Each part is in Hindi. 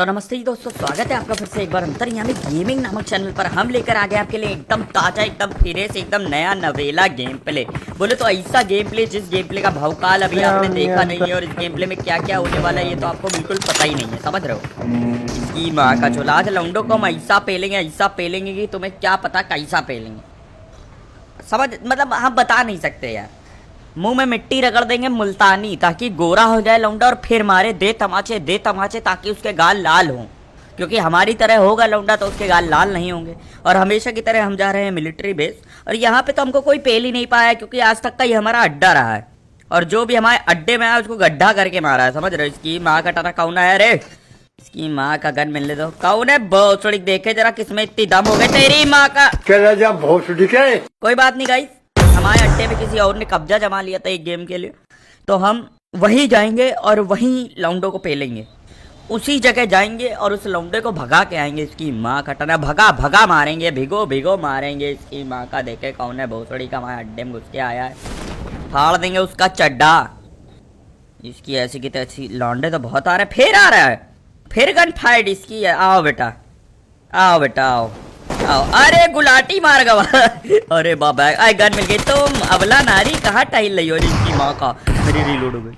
तो नमस्ते जी दोस्तों, स्वागत है आपका फिर से एक बार अंतर्यामी गेमिंग नामक चैनल पर। हम लेकर आ गए आपके लिए एकदम ताजा, एकदम फ्रेश, एकदम नया नवेला गेम प्ले। बोले तो ऐसा गेम प्ले जिस गेम प्ले का भावकाल अभी आपने देखा नहीं है, और इस गेम प्ले में क्या क्या होने वाला है ये तो आपको बिल्कुल पता ही नहीं है। समझ रहे हो? इसकी माँ का चोला, आज लौंडो को हम ऐसा पेलेंगे कि तुम्हें क्या पता कैसा पेलेंगे। समझ मतलब हम बता नहीं सकते यार। मुंह में मिट्टी रगड़ देंगे मुल्तानी ताकि गोरा हो जाए लौंडा, और फिर मारे दे तमाचे ताकि उसके गाल लाल हों। क्योंकि हमारी तरह होगा लौंडा तो उसके गाल लाल नहीं होंगे। और हमेशा की तरह हम जा रहे हैं मिलिट्री बेस, और यहाँ पे तो हमको कोई पेल ही नहीं पाया क्योंकि आज तक का ये हमारा अड्डा रहा है। और जो भी हमारे अड्डे में आया उसको गड्ढा करके मारा है। समझ रहे हो? इसकी माँ का टना कौन है रे? इसकी माँ का गन मिलने दो। कौन है भोसड़ी? देखे जरा किसमें इतनी दम हो गई तेरी माँ का। चला जा भोसड़ी के। कोई बात नहीं गाइस, हमारे अड्डे में किसी और ने कब्जा जमा लिया था एक गेम के लिए, तो हम वहीं जाएंगे और वहीं लौंडो को पेलेंगे। उसी जगह जाएंगे और उस लौंडे को भगा के आएंगे। इसकी माँ का टना भगा भगा मारेंगे, भिगो भिगो मारेंगे। इसकी माँ का देखे कौन है भोसड़ी का हमारे अड्डे में घुस के आया है। फाड़ देंगे उसका चड्डा। इसकी ऐसी की तैसी। लौंडे तो बहुत आ रहे हैं, फिर आ रहा है, फिर गन फाइट इसकी है। आओ बेटा, आओ बेटा, आओ आओ। अरे गुलाटी मार गवा। अरे बाबा, आई गन मिल गई। तुम अबला नारी कहाँ टाइल रही हो? इसकी माँ का मेरी रीलोड हो गई।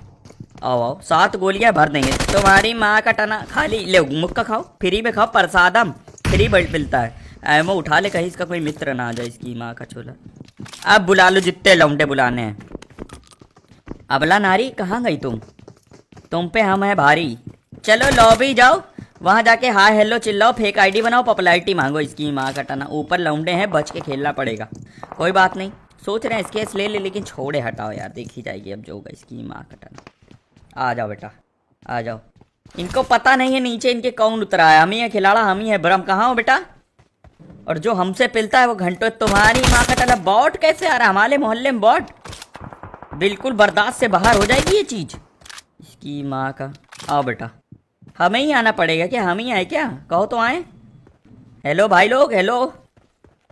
आओ आओ, 7 गोलियां भर देंगे तुम्हारी माँ का टना। खाली ले मुक्का खाओ, फ्री में खाओ, प्रसादम फ्री बल्ट मिलता है। एमो उठा ले, कहीं इसका कोई मित्र ना आ जाए। इसकी माँ का चोला। अब बुला लो जितने लौंडे बुलाने हैं। अबला नारी कहाँ गई तुम पे हम है भारी। चलो लॉबी जाओ, वहां जाके हाय हेलो चिल्लाओ, फेक आईडी बनाओ, पॉपुलैरिटी मांगो। इसकी माँ का टना। ऊपर लौंडे हैं, बच के खेलना पड़ेगा। कोई बात नहीं, सोच रहे हैं स्केच ले लेकिन छोड़े हटाओ यार, देखी जाएगी अब जो होगा। इसकी माँ का टना। आ जाओ बेटा, आ जाओ। इनको पता नहीं है नीचे इनके कौन उतरा है। हम ही है खिलाड़ा, हम ही है ब्रह्म। कहाँ हो बेटा? और जो हमसे पिलता है वो घंटों। तुम्हारी माँ का टना। बॉट कैसे आ रहा है हमारे मोहल्ले में? बॉट बिल्कुल बर्दाश्त से बाहर हो जाएगी ये चीज। इसकी माँ का। आओ बेटा, हमें ही आना पड़ेगा क्या? हम ही आए क्या? कहो तो आए। हेलो भाई लोग, हेलो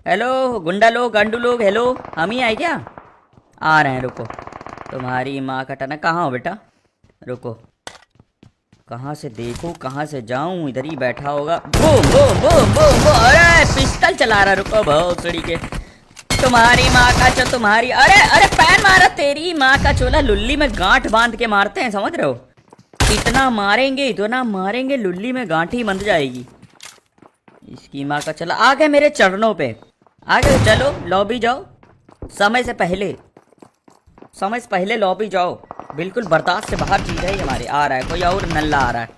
हेलो गुंडा लोग, गंडू लोग, हेलो। हम ही आए क्या? आ रहे हैं, रुको। तुम्हारी माँ का टना। कहाँ हो बेटा? रुको, कहाँ से देखो, कहाँ से जाऊं? इधर ही बैठा होगा। Boom boom boom boom boom. अरे पिस्टल चला रहा। रुको भोसड़ी के। तुम्हारी माँ का चो, तुम्हारी। अरे अरे पैन मारा तेरी माँ का चोला। लुल्ली में गांठ बांध के मारते हैं, समझ रहे हो? इतना मारेंगे लुल्ली में गांठी बंध जाएगी। इसकी माँ का चला। आ गए मेरे चरणों पे, आ गए। चलो लॉबी जाओ, समय से पहले लॉबी जाओ। बिल्कुल बर्दाश्त से बाहर चीज है हमारे। आ रहा है कोई और नल्ला आ रहा है।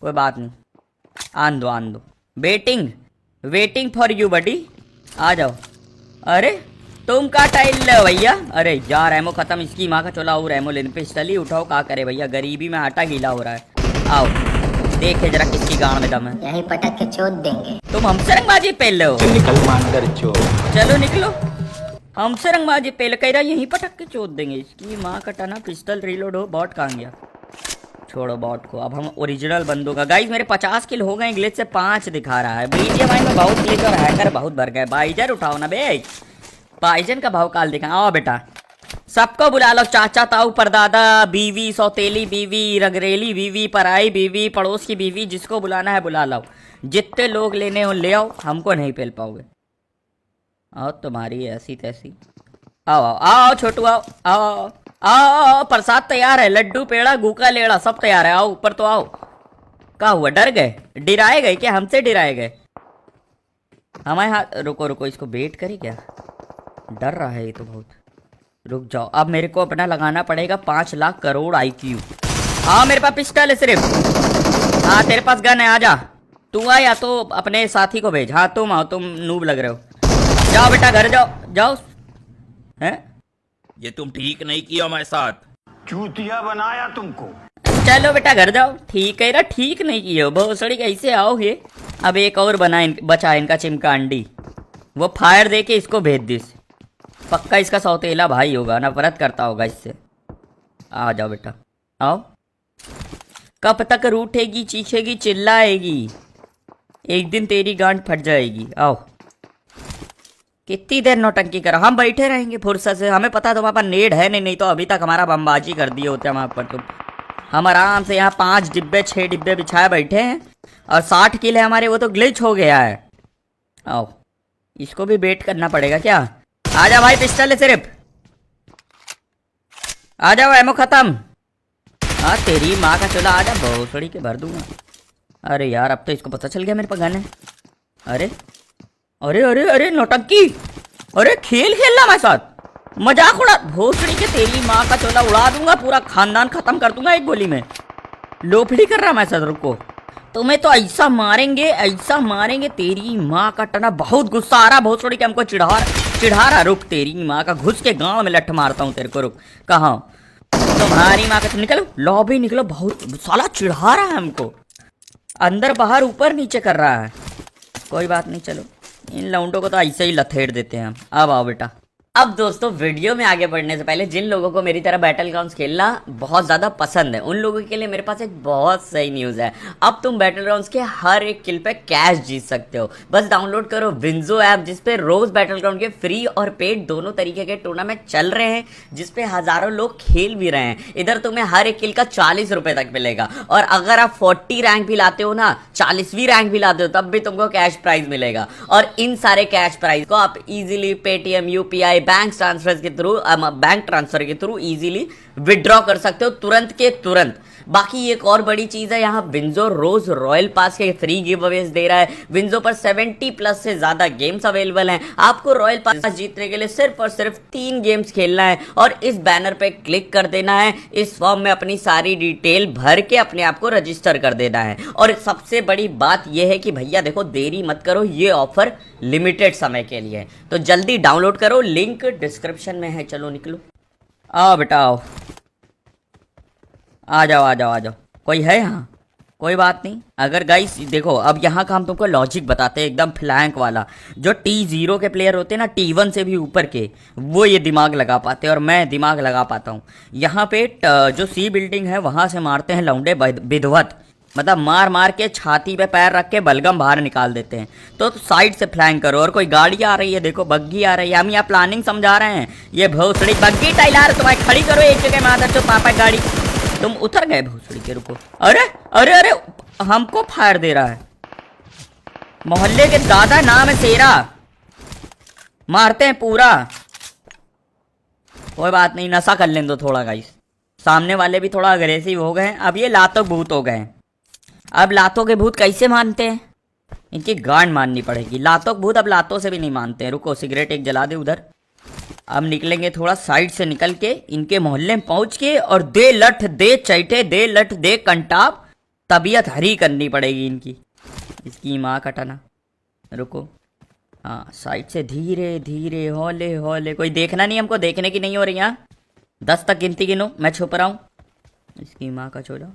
कोई बात नहीं, आन दो। Waiting for you buddy. आ जाओ। अरे तुम का टाइल भैया? अरे यार एमो खत्म। इसकी माँ का चोला। और एमो लेने पिस्टल ही उठाओ। का करे भैया, गरीबी में आटा गीला हो रहा है। आओ देखे जरा किसकी गांड में दम है। यहीं पटक के चोट देंगे। तुम हमसे रंगबाजी पेल रहे हो? निकल मांडर चो। चलो निकलो, हमसे रंगबाजी पेल कह रहा, यहीं पटक के चोट देंगे। इसकी माँ का टना। पिस्टल रीलोड हो। बॉट कहाँ गया? छोड़ो बॉट को, अब हम ओरिजिनल बंदों का। गाइस मेरे 50 किल हो गए, ग्लिच से 5 दिखा रहा है। बीजीएमआई में बहुत ग्लिच और हैकर बहुत भर गए। बाइजर उठाओ ना बे, बाइजन का भाव काल दिखा। आओ बेटा, सबको बुला लो। चाचा ताऊ परदादा, बीवी, सौतेली बीवी, रगरेली बीवी, पराई बीवी, पड़ोस की बीवी, जिसको बुलाना है बुला लो। जितने लोग लेने हो ले आओ, हमको नहीं पेल पाओगे। आओ तुम्हारी ऐसी तैसी। आओ आओ आओ छोटू, आओ आओ आओ। प्रसाद तैयार है, लड्डू पेड़ा गूका लेड़ा सब तैयार है। आओ ऊपर तो आओ। क्या हुआ, डर गए? डिराए गए क्या? हमसे डिराए गए? हमारे हाथ। रुको, इसको वेट करे क्या? डर रहा है ये तो बहुत। रुक जाओ, अब मेरे को अपना लगाना पड़ेगा 5 लाख करोड़ IQ। हाँ मेरे पास पिस्टल है सिर्फ। हाँ तेरे पास गन है, आजा। तू आ या तो अपने साथी को भेज। हाँ तुम आओ, तुम नूब लग रहे हो। जाओ बेटा घर जाओ। हैं? ये तुम ठीक नहीं किया हमारे साथ। चूतिया बनाया तुमको। चलो बेटा घर जाओ। ठीक है ना? ठीक नहीं किए हो भोसड़ी, कैसे आओगे? अब एक और बचा इनका चिमका अंडी। वो फायर दे के इसको भेज दिस। पक्का इसका सौतेला भाई होगा, नफरत करता होगा इससे। आ जाओ बेटा, आओ। कब तक रूठेगी, चीखेगी, चिल्लाएगी? एक दिन तेरी गांठ फट जाएगी। आओ। कितनी देर नौटंकी करो? हम बैठे रहेंगे फुर्सत से। हमें पता तुम्हारे पास नेड है नहीं तो अभी तक हमारा बमबाजी कर दिए होते हम पर तुम। हम आराम से यहाँ 5 डिब्बे 6 डिब्बे बिछाए बैठे हैं और 60 किल है हमारे। वो तो ग्लिच हो गया है। आओ इसको भी बेट करना पड़ेगा क्या। आजा भाई पिस्टल है सिर्फ, आ जाओ एमो खत्म। हाँ तेरी माँ का चला, आजा भोसड़ी के भर दूंगा। अरे यार अब तो इसको पता चल गया मेरे पास गन है। अरे अरे अरे अरे नौटंकी, अरे खेल खेलना मेरे साथ, मजाक उड़ा। भोसड़ी के तेरी माँ का चोला उड़ा दूंगा, पूरा खानदान खत्म कर दूंगा एक गोली में। लोफड़ी कर रहा मैं सर, रुको तुम्हें तो ऐसा मारेंगे तेरी माँ का टना। बहुत गुस्सा आ रहा भोसड़ी के, हमको चिढ़ा रहा। रुक तेरी माँ का, घुस के गांव में लठ मारता हूँ तेरे को। रुक कहाँ तुम्हारी माँ का, निकलो लॉबी निकलो। बहुत साला चिढ़ा रहा है हमको, अंदर बाहर ऊपर नीचे कर रहा है। कोई बात नहीं, चलो इन लौंडों को तो ऐसे ही लथेड़ देते हैं हम। अब आओ बेटा। अब दोस्तों वीडियो में आगे बढ़ने से पहले जिन लोगों को मेरी तरह बैटल ग्राउंड्स खेलना बहुत ज़्यादा पसंद है, उन लोगों के लिए मेरे पास एक बहुत सही न्यूज़ है। अब तुम बैटल ग्राउंड्स के हर एक किल पे कैश जीत सकते हो। बस डाउनलोड करो विंजो ऐप, जिसपे रोज बैटल ग्राउंड के फ्री और पेड दोनों तरीके के टूर्नामेंट चल रहे हैं, जिसपे हज़ारों लोग खेल भी रहे हैं। इधर तुम्हें हर एक किल का 40 रुपये तक मिलेगा, और अगर आप 40 रैंक भी लाते हो ना, 40वीं रैंक भी लाते हो, तब भी तुमको कैश प्राइज मिलेगा। और इन सारे कैश प्राइज को आप easily Paytm, UPI, bank transfer के थ्रू इजीली विड्रॉ कर सकते हो, तुरंत के तुरंत। बाकी एक और बड़ी चीज है, यहाँ विंजो रोज रॉयल पास के फ्री गिव अवेज दे रहा है। विंजो पर 70+ से ज्यादा गेम्स अवेलेबल हैं। आपको रॉयल पास जीतने के लिए सिर्फ और सिर्फ 3 गेम्स खेलना है और इस बैनर पे क्लिक कर देना है। इस फॉर्म में अपनी सारी डिटेल भर के अपने आप को रजिस्टर कर देना है। और सबसे बड़ी बात यह है कि भैया देखो देरी मत करो, ये ऑफर लिमिटेड समय के लिए है, तो जल्दी डाउनलोड करो, लिंक डिस्क्रिप्शन में है। चलो निकलो, आओ बेटा आओ, आ जाओ। कोई है यहाँ? कोई बात नहीं। अगर गाइस देखो, अब यहाँ का हम तुमको लॉजिक बताते हैं, एकदम फ्लैंक वाला। जो T0 के प्लेयर होते हैं ना, T1 से भी ऊपर के, वो ये दिमाग लगा पाते हैं और मैं दिमाग लगा पाता हूँ। यहाँ पे जो सी बिल्डिंग है वहाँ से मारते हैं लौंडे विधवत, मतलब मार के छाती पे पैर रख के बलगम बाहर निकाल देते हैं। तो साइड से फ्लैंक करो। और कोई गाड़ी आ रही है, देखो बग्गी आ रही है, हम यहाँ प्लानिंग समझा रहे हैं। ये भोसड़ी बग्गी टाइलार तुम्हारी खड़ी करो एक जगह में, आदर चो पापा गाड़ी। तुम उतर गए भोसड़ी के, रुको। अरे अरे अरे हमको फायर दे रहा है। मोहल्ले के दादा नाम है शेरा, मारते हैं पूरा। कोई बात नहीं, नशा कर लें दो थोड़ा गाइस। सामने वाले भी थोड़ा अग्रेसिव हो गए। अब ये लातों भूत हो गए। अब लातों के भूत कैसे मानते हैं? इनकी गांड माननी पड़ेगी। लातों के भूत अब लातों से भी नहीं मानते हैं। रुको सिगरेट एक जला दे उधर। अब निकलेंगे थोड़ा साइड से निकल के, इनके मोहल्ले में पहुंच के, और दे लठ दे चैटे, दे लठ दे कंटाप, तबीयत हरी करनी पड़ेगी इनकी। इसकी माँ का टना। रुको, हाँ साइड से धीरे धीरे, हौले हौले। कोई देखना नहीं हमको, देखने की नहीं हो रही यहाँ। 10 तक गिनती गिनो, मैं छुप रहा हूँ। इसकी माँ का चोला,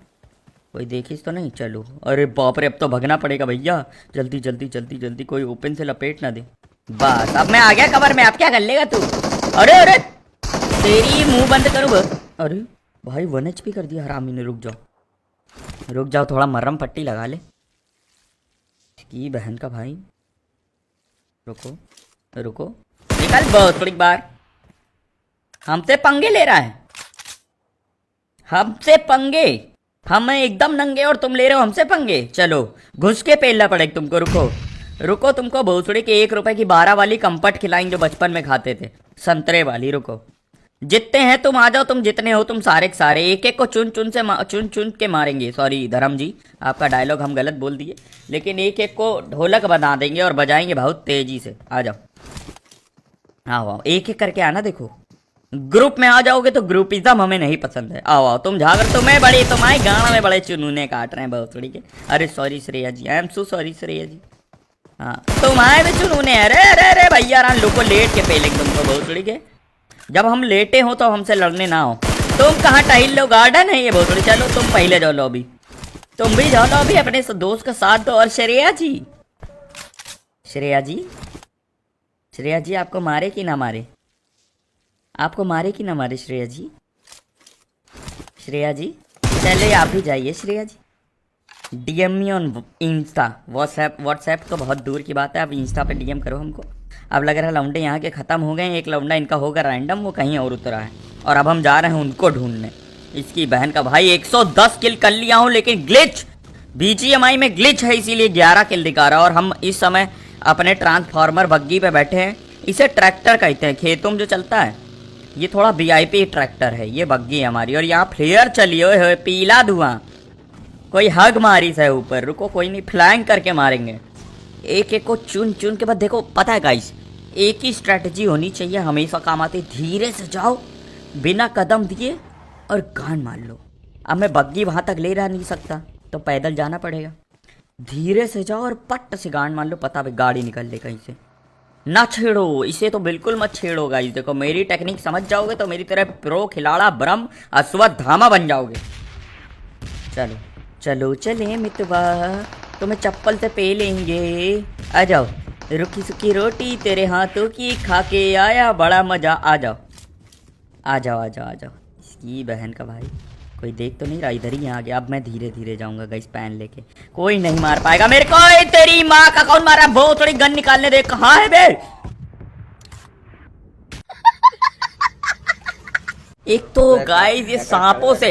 कोई देखिस तो नहीं। चलो, अरे बाप रे, अब तो भगना पड़ेगा भैया। जल्दी जल्दी जल्दी जल्दी, कोई ओपन से लपेट ना दे। बस अब मैं आ गया कवर में। अब क्या कर लेगा तू? अरे अरे तेरी मुंह बंद करूँ बस। अरे भाई 1 HP कर दिया हरामी ने। रुक जाओ, थोड़ा मरहम पट्टी लगा ले इसकी बहन का भाई। रुको निकल बहुत थोड़ी बार। हमसे पंगे ले रहा है, हमसे पंगे। हम एकदम नंगे और तुम ले रहे हो हमसे पंगे। चलो घुस के पेलना पड़ेगा तुमको। रुको तुमको भोसड़ी के 1 रुपए की 12 वाली कंपट खिलाएंगे जो बचपन में खाते थे, संतरे वाली। रुको, जितने हैं तुम आ जाओ, तुम जितने हो तुम सारे के सारे। एक एक को चुन के मारेंगे। सॉरी धर्म जी, आपका डायलॉग हम गलत बोल दिए, लेकिन एक एक को ढोलक बना देंगे और बजाएंगे बहुत तेजी से। आ जाओ, आओ एक एक करके आना। देखो ग्रुप में आ जाओगे तो ग्रुपिज्म हमें नहीं पसंद है। आओ तुम झागर, तुम्हें बड़े, तुम्हारे गाना में बड़े चुनूने काट रहे हैं बहुत थोड़ी के। अरे sorry Shreya ji, I am so sorry Shreya ji. हाँ तुम्हारे भी चुनूने। अरे अरे अरे भैया रान, लोग को लेट के पेलेंगे तुमको बहुत थोड़ी के। जब हम लेटे हो तो हमसे लड़ने ना हो। तुम कहाँ टहल लो, गार्डन है ये बहुत थोड़ी। चलो तुम पहले जाओ लॉबी, तुम भी जाओ लॉबी, अपने दोस्त का साथ दो। और श्रेया जी आपको मारे कि ना मारे? आपको मारे कि ना मारे श्रेया जी? चले आप ही जाइए श्रेया जी। DM me on Insta, WhatsApp तो बहुत दूर की बात है। अब इंस्टा पे DM करो हमको। अब लग रहा है लौंडे यहाँ के ख़त्म हो गए। एक लौंडा इनका होगा रैंडम, वो कहीं और उतरा है और अब हम जा रहे हैं उनको ढूंढने। इसकी बहन का भाई 110 किल कर लिया हूँ, लेकिन ग्लिच बीजीएमआई में ग्लिच है, इसीलिए 11 किल दिखा रहा है। और हम इस समय अपने ट्रांसफार्मर बग्गी पे बैठे हैं। इसे ट्रैक्टर कहते हैं, खेतों में जो चलता है। ये थोड़ा वीआईपी ट्रैक्टर है, ये बग्गी है हमारी। और यहाँ फ्लेयर चली हुए पीला धुआं, कोई हग मारी से ऊपर। रुको कोई नहीं, फ्लैंक करके मारेंगे। एक एक को चुन चुन के बाद। देखो पता है गाइस, एक ही स्ट्रैटेजी होनी चाहिए, हमेशा काम आती। धीरे से जाओ बिना कदम दिए और गान मार लो। अब मैं बग्गी वहां तक ले जा नहीं सकता, तो पैदल जाना पड़ेगा। धीरे से जाओ और पट्ट से गान मार लो, पता भी गाड़ी निकल ले कहीं से। ना छेड़ो इसे, तो बिल्कुल मत छेड़ो गाइस। देखो मेरी टेक्निक समझ जाओगे तो मेरी तरह प्रो खिलाड़ा ब्रह्म अश्वत्थामा बन जाओगे। चलो चलो चले मितवा, तुम्हें चप्पल से पे लेंगे। आ जाओ, रुखी सुखी रोटी तेरे हाथों की खा के आया बड़ा मजा। आ जाओ आ जाओ आ जाओ आ जाओ। इसकी बहन का भाई कोई देख तो नहीं रहा, इधर ही आ गया। अब मैं धीरे धीरे जाऊंगा गाइस पैन लेके, कोई नहीं मार पाएगा मेरे को। तेरी माँ का कौन मारा? बहुत थोड़ी गन निकालने दे। कहाँ है बे? एक तो गाइस ये सांपों से,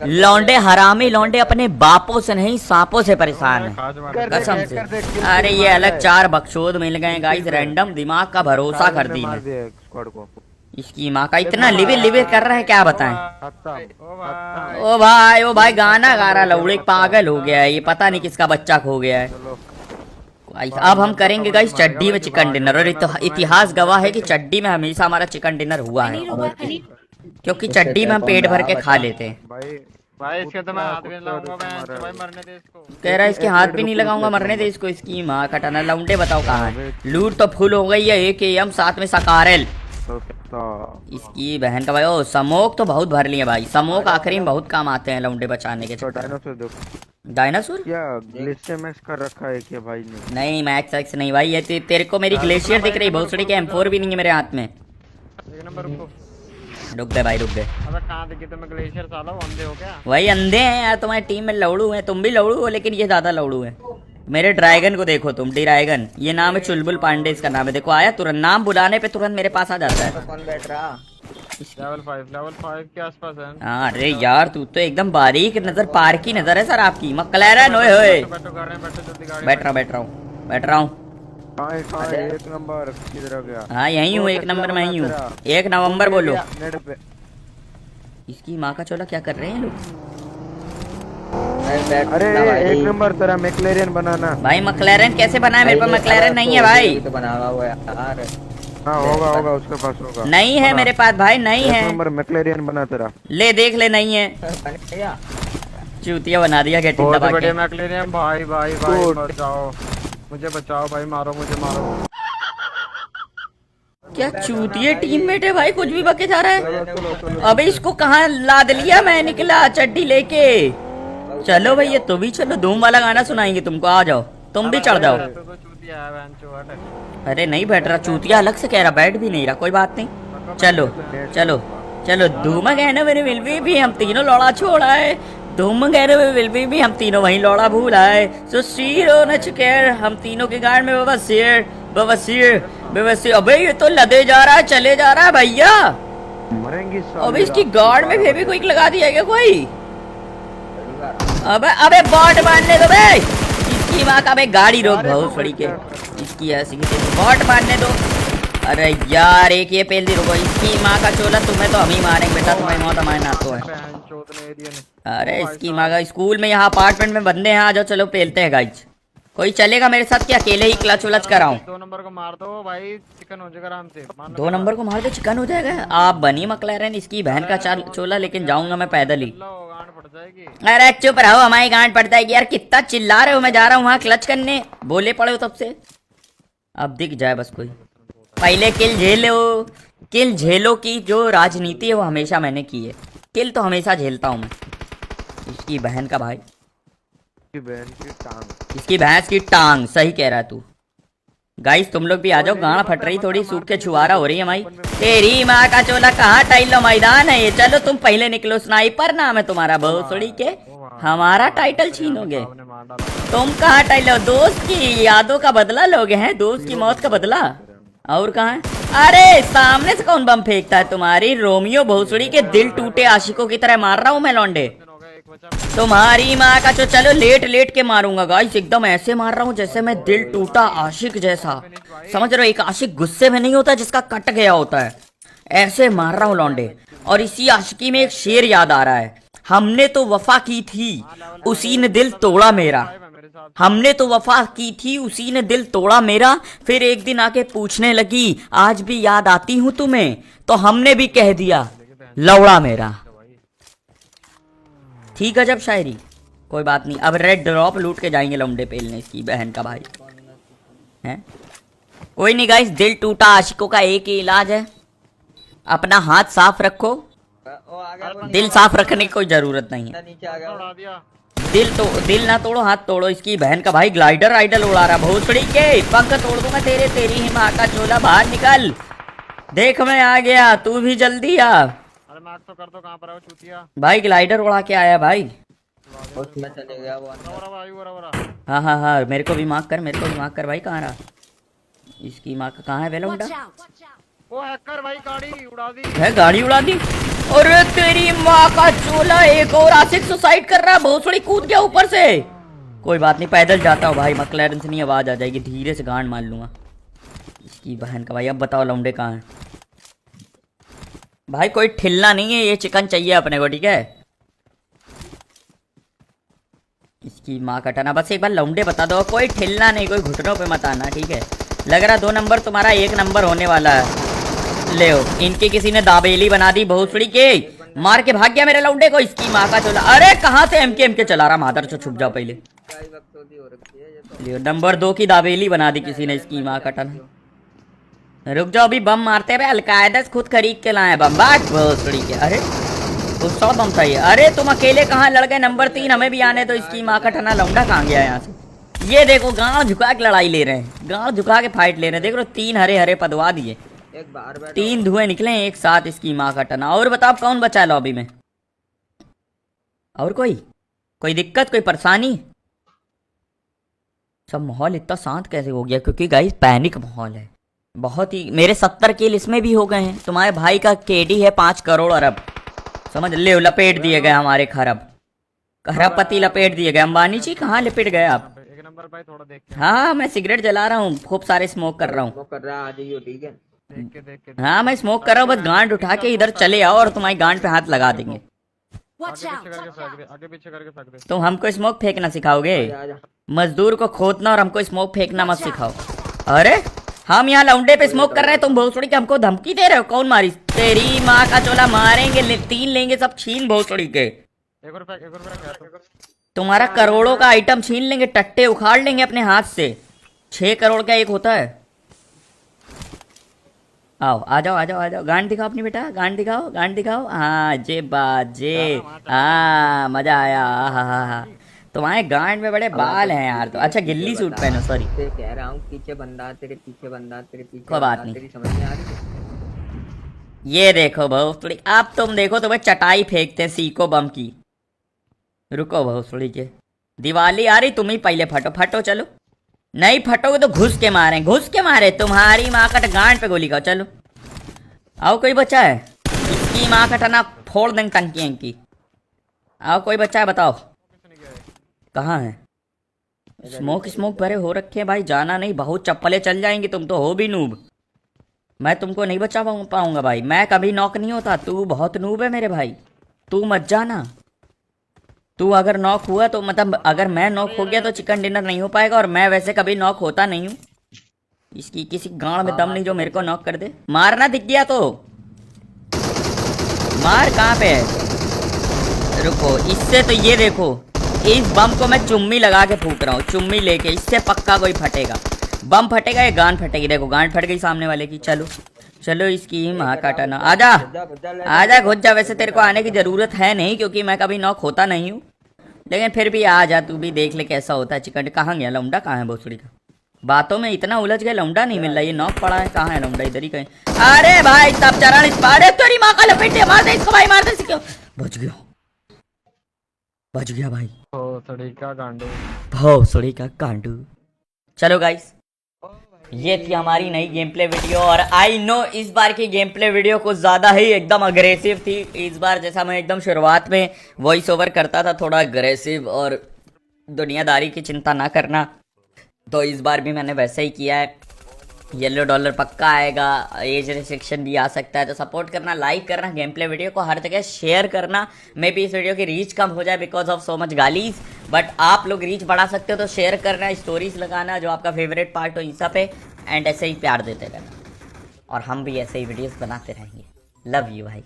लौंडे हरामी लौंडे अपने बापों से नहीं सांपों से परेशान है कसम से। अरे ये अलग 4 बकचोद मिल गए गाइस रैंडम। दिमाग का भरोसा कर दी है। इसकी माँ का इतना लिविर लिविर कर रहा है, क्या बताएं। ओ भाई गाना गा रहा लौड़े, पागल हो गया है ये। पता नहीं किसका बच्चा खो गया है। अब हम करेंगे गाइस चड्डी में चिकन डिनर। और इतिहास गवाह है कि चड्डी में हमेशा हमारा चिकन डिनर हुआ है, क्योंकि चड्डी में हम पेट भर के खा लेते हैं। भाई इसके तो मैं हाथ भी नहीं लगाऊंगा, भाई मरने दे इसको। कह रहा है इसके हाथ भी नहीं लगाऊंगा, मरने दे इसको। इसकी माँ कटाना लौंडे बताओ कहाँ है। लूट तो फुल हो गई है, AKM साथ में सकारल। इसकी बहन का भाई। ओ समोक तो बहुत भर लिए भाई, समोक आखिरी में बहुत काम आते हैं लौंडे बचाने के। डायनासोर क्या ग्लेशियर मैक्स कर रखा है क्या भाई ने? नहीं मैक्स एक्स नहीं भाई, ये तेरे को मेरी ग्लेशियर दिख रही, भोसड़ी के M4 भी नहीं है मेरे हाथ में। एक नंबर रुको, रुक गए भाई रुक गए। अबे कहां दिखी तुम्हें ग्लेशियर? साला अंधे हो क्या? वही अंधे हैं यार, तुम्हारी टीम में लौड़ू हैं। तुम भी लौड़ू हो, लेकिन ये ज्यादा लौड़ू है। मेरे ड्रैगन को देखो तुम, ड्रैगन। ये नाम है चुलबुल पांडे, इसका नाम है। देखो आया तुरंत, नाम बुलाने पे तुरंत मेरे पास आ जाता है। कौन बैठ रहा? लेवल 5 के आसपास है। हाँ अरे यार तू तो एकदम बारीक नजर, पार की नजर है सर आपकी। मक्लैरन ओए होए। बैठ रहा हूँ। एक नंबर किधर गया? हाँ यही हूँ, 1 नंबर में ही हूँ। 1 नवंबर बोलो। इसकी माँ का चोला क्या कर रहे हैं लोग? अरे 1 नंबर तेरा मैक्लेरियन बनाना। भाई मक्लैरन कैसे बनाए? मेरे पास मक्लैरन नहीं है भाई। तो बना हुआ है यार। हाँ होगा उसके पास होगा। नहीं है मेरे पास भाई, नहीं है। 1 नंबर मैक्लेरियन बना तेरा। ले देख ले, नहीं है। चूतिया बना दिया गेटिंग दबा के। बढ़िया मैक्लेरियन भाई बचाओ मुझे, बचाओ भाई, मारो मुझे मारो। क्या चूतिया टीममेट है भाई, कुछ भी बके जा रहा है। अबे इसको कहाँ लाद लिया मैं, निकला चड्डी लेके। चलो भैया तुम भी चलो, धूम वाला गाना सुनाएंगे तुमको। आ जाओ तुम भी चढ़ जाओ। अरे नहीं बैठ रहा चूतिया, अलग से कह रहा, बैठ भी नहीं रहा। कोई बात नहीं, चलो चलो चलो। धूम गहने मेरे विल भी हम तीनों लौड़ा छोड़ा है। धूम गहने में विल भी हम तीनों वहीं लौड़ा भूला है। सो शीरो न चुकेर, हम तीनों के गाड़ में बवसीर बवसीर बवसीर। अबे ये तो लदे जा रहा है, चले जा रहा है भैया। अबे इसकी गार्ड में फेविक्विक लगा दिया क्या कोई? अबे बॉट मारने दो बे। इसकी माँ का बे गाड़ी रोक बहुत बड़ी के। इसकी ऐसी बॉट मारने दो। अरे यार एक ये पेल दी, रुको। इसकी माँ का चोला, तुम्हें तो हम ही मारेंगे बेटा, तुम्हें मौत हमारे नातो है। अरे इसकी माँ का, स्कूल में यहाँ अपार्टमेंट में बंदे हैं, आ जाओ चलो पेलते हैं गाइज। कोई चलेगा मेरे साथ कि अकेले ही क्लच उलच कराऊं? 2 नंबर को मार दो भाई, चिकन हो जाएगा आराम से। 2 नंबर को मार दो चिकन हो जाएगा। आप बनी मक्लैरन इसकी बहन का चोला, लेकिन जाऊंगा मैं पैदल ही। अरे चुप रहो, हमारी गांड पड़ जाएगी यार। कितना चिल्ला रहे हो? मैं जा रहा हूँ वहाँ क्लच करने, बोले पड़े हो तब से। अब दिख जाए बस कोई। पहले किल झेलो, किल झेलो की जो राजनीति है वो हमेशा मैंने की है। किल तो हमेशा झेलता हूँ मैं। इसकी बहन का भाई, इसकी भैंस की टांग। सही कह रहा है तू। गाइस तुम लोग भी आ जाओ, गाना फट रही थोड़ी, सूख के छुआरा हो रही है माई। तेरी माँ का चोला, कहाँ टाइलो मैदान है ये। चलो तुम पहले निकलो, स्नाइपर नाम है तुम्हारा भोसड़ी के। हमारा टाइटल छीनोगे तुम? कहाँ टाइलो? दोस्त की यादों का बदला लोगे हैं, दोस्त की मौत का बदला। और कहाँ है? अरे सामने से कौन बम फेंकता है? तुम्हारी रोमियो भोसड़ी के दिल टूटे आशिकों की तरह मार रहा हूँ मैं लौंडे। हो गया एक बचा। तुम्हारी माँ का तो चलो लेट लेट के मारूंगा गाइस, एकदम ऐसे मार रहा हूँ जैसे मैं दिल टूटा आशिक जैसा। समझ रहे हो, एक आशिक गुस्से में नहीं होता जिसका कट गया होता है, ऐसे मार रहा हूँ लौंडे। और इसी आशिकी में एक शेर याद आ रहा है, हमने तो वफा की थी उसी ने दिल तोड़ा मेरा। मेरे साथ हमने तो वफा की थी उसी ने दिल तोड़ा मेरा। फिर एक दिन आके पूछने लगी आज भी याद आती हूँ तुम्हें, तो हमने भी कह दिया लौड़ा मेरा। ठीक है जब शायरी, कोई बात नहीं। अब रेड ड्रॉप लूट के जाएंगे लौंडे पेलने इसकी बहन का भाई हैं। कोई नहीं गाइस, दिल टूटा आशिकों का एक ही इलाज है, अपना हाथ साफ रखो। दिल साफ रखने की कोई जरूरत नहीं है। उड़ा दिया। दिल ना तोड़ो हाथ तोड़ो इसकी बहन का भाई। ग्लाइडर आइडल उड़ा रहा भोसड़ी के, पंख तोड़ दूंगा तेरे, तेरी ही माँ का चोला। बाहर निकल, देख मैं आ गया, तू भी जल्दी आ। अरे मार्क तो कर दो, कहाँ पर है वो चूतिया? भाई ग्लाइडर उड़ा के आया भाई। वरा हाँ हाँ हाँ, मेरे को भी मार्क कर, मेरे को भी मार्क कर भाई। कहाँ रहा इसकी माँ का? कहाँ है वेलोंडा? वो हैकर भाई गाड़ी उड़ा दी। है गाड़ी उड़ा दी। और तेरी माँ का चोला, एक और आशिक सुसाइड कर रहा है, भोसड़ी कूद गया ऊपर से। कोई बात नहीं, पैदल जाता हूँ भाई, मकलैरन से नहीं आवाज आ जाएगी, धीरे से गांड मार लूंगा इसकी बहन का भाई। अब बताओ लौंडे कहाँ है भाई? कोई ठिल्ला नहीं है, ये चिकन चाहिए अपने को, ठीक है? इसकी माँ का टना, बस एक बार लौंडे बता दो, कोई ठिल्ला नहीं, कोई घुटनों पे मत आना, ठीक है? लग रहा 2 नंबर तुम्हारा 1 नंबर होने वाला है। ले इनकी किसी ने दाबेली बना दी भोसड़ी के, मार के भाग गया मेरे लौंडे को। इसकी माँ का चोला, अरे कहाँ से एमके चला रहा मादर से, छुप जाओ पहले। लियो नंबर 2 की दाबेली बना दी किसी ने, इसकी माँ का टना। रुक जाओ, अभी बम मारते हुए अलकायदा से खुद खरीद के लाए बम, बाट भोसड़ी के। अरे गुस्सा बम था ये। अरे तुम अकेले कहाँ लड़ गए? नंबर 3 हमें भी आने तो। इसकी माँ का टना लौंडा कहाँ गया यहाँ से? ये देखो गांव झुका के लड़ाई ले रहे हैं, गांव झुका के फाइट ले रहे हैं। देख लो 3 हरे हरे पदवा दिए, 3 धुएं निकले एक साथ। इसकी माँ का टना। और बताओ कौन बचा है लॉबी में? और कोई दिक्कत, कोई परेशानी? सब माहौल इतना शांत कैसे हो गया? क्योंकि गाइस पैनिक माहौल है बहुत ही। मेरे 70 किल इसमें भी हो गए हैं। तुम्हारे भाई का केडी है 5 करोड़ अरब, समझ ले, लपेट दिए गए हमारे खरबपति लपेट दिए गए। अंबानी जी कहाँ लपेट गए आप? एक नंबर भाई थोड़ा देख के हाँ मैं सिगरेट जला रहा हूँ, खूब सारे स्मोक कर रहा हूँ। देख के हाँ मैं स्मोक कर रहा हूँ, बस गांड उठा के इधर चले आओ और तुम्हारी गांड पे हाथ लगा देंगे। आगे पीछे करके फेंक दे। तुम हमको स्मोक फेंकना सिखाओगे? मजदूर को खोदना और हमको स्मोक फेंकना मत सिखाओ। अरे हम यहाँ लौंडे पे स्मोक कर रहे हैं, तुम भोसड़ी के हमको धमकी दे रहे हो? कौन मारी? तेरी माँ का चोला, मारेंगे 3 लेंगे सब छीन भोसड़ी के। एक और फेंक। तुम्हारा करोड़ों का आइटम छीन लेंगे, टट्टे उखाड़ लेंगे अपने हाथ से। 6 करोड़ का एक होता है। आओ आ जाओ, गांड दिखाओ अपनी बेटा, गांड दिखाओ। हाँ जे बात जे, हाँ मजा आया। हाँ तुम्हारे गांड में बड़े बाल हैं यार। तो अच्छा गिल्ली सूट पहनो, सॉरी कह रहा हूँ पीछे बंदा, तेरे पीछे बंदा, तेरे पीछे कोई बात नहीं। तेरी समझ में आ रही? ये देखो भोसड़ी, अब तुम देखो तुम्हें चटाई फेंकते हैं सीको बम की। रुको भोसड़ी के, दिवाली आ रही, तुम ही पहले फटो चलो। नहीं फटोगे तो घुस के मारे तुम्हारी माँ का गांड पे गोली खाओ। चलो आओ, कोई बच्चा है? इसकी माँ का टना फोड़ देंगे टंकी की। आओ कोई बच्चा है बताओ कहाँ है? स्मोक भरे हो रखे हैं भाई, जाना नहीं, बहुत चप्पलें चल जाएंगी। तुम तो हो भी नूब, मैं तुमको नहीं बचा पाऊंगा भाई। मैं कभी नॉक नहीं होता, तू बहुत नूब है मेरे भाई, तू मत जाना। तू अगर नॉक हुआ तो मतलब अगर मैं नॉक हो गया तो चिकन डिनर नहीं हो पाएगा, और मैं वैसे कभी नॉक होता नहीं हूँ। इसकी किसी गांड में दम नहीं जो मेरे को नॉक कर दे। मारना दिख गया तो मार, कहाँ पे है? रुको, इससे तो ये देखो, इस बम को मैं चुम्मी लगा के फूक रहा हूँ, चुम्मी लेके। इससे पक्का कोई फटेगा, बम फटेगा या गांड फटेगी। देखो गांड फट गई सामने वाले की। चलो इसकी माँ का टना। आजा घुस जा। वैसे तेरे को आने की जरूरत है नहीं क्योंकि मैं कभी नॉक होता नहीं हूँ, लेकिन फिर भी आ जा, तू भी देख ले कैसा होता है चिकन। कहाँ गया लौंडा? कहाँ है भोसड़ी का? बातों में इतना उलझ गया, लौंडा नहीं मिल रहा। ये नॉक पड़ा है, कहाँ है लौंडा? इधर ही कहीं। अरे भाई सब चरण इस पारे, तेरी माँ का लपेटे, मार दे इसको भाई, मार दे। क्यों बच गया भाई। भोसड़ी का गांडू। भोसड़ी का गांडू। चलो गाइस ये थी हमारी नई गेम प्ले वीडियो और आई नो इस बार की गेम प्ले वीडियो कुछ ज़्यादा ही एकदम अग्रेसिव थी। इस बार जैसा मैं एकदम शुरुआत में वॉइस ओवर करता था थोड़ा अग्रेसिव और दुनियादारी की चिंता ना करना, तो इस बार भी मैंने वैसे ही किया है। येलो डॉलर पक्का आएगा, एज रिस्ट्रिक्शन भी आ सकता है, तो सपोर्ट करना, लाइक करना, गेम प्ले वीडियो को हर जगह शेयर करना। मे बी इस वीडियो की रीच कम हो जाए बिकॉज ऑफ सो मच गालीज, बट आप लोग रीच बढ़ा सकते हो तो शेयर करना, स्टोरीज लगाना जो आपका फेवरेट पार्ट हो इंस्टा पे, एंड ऐसे ही प्यार देते रहना और हम भी ऐसे ही वीडियोस बनाते रहेंगे। लव यू भाई।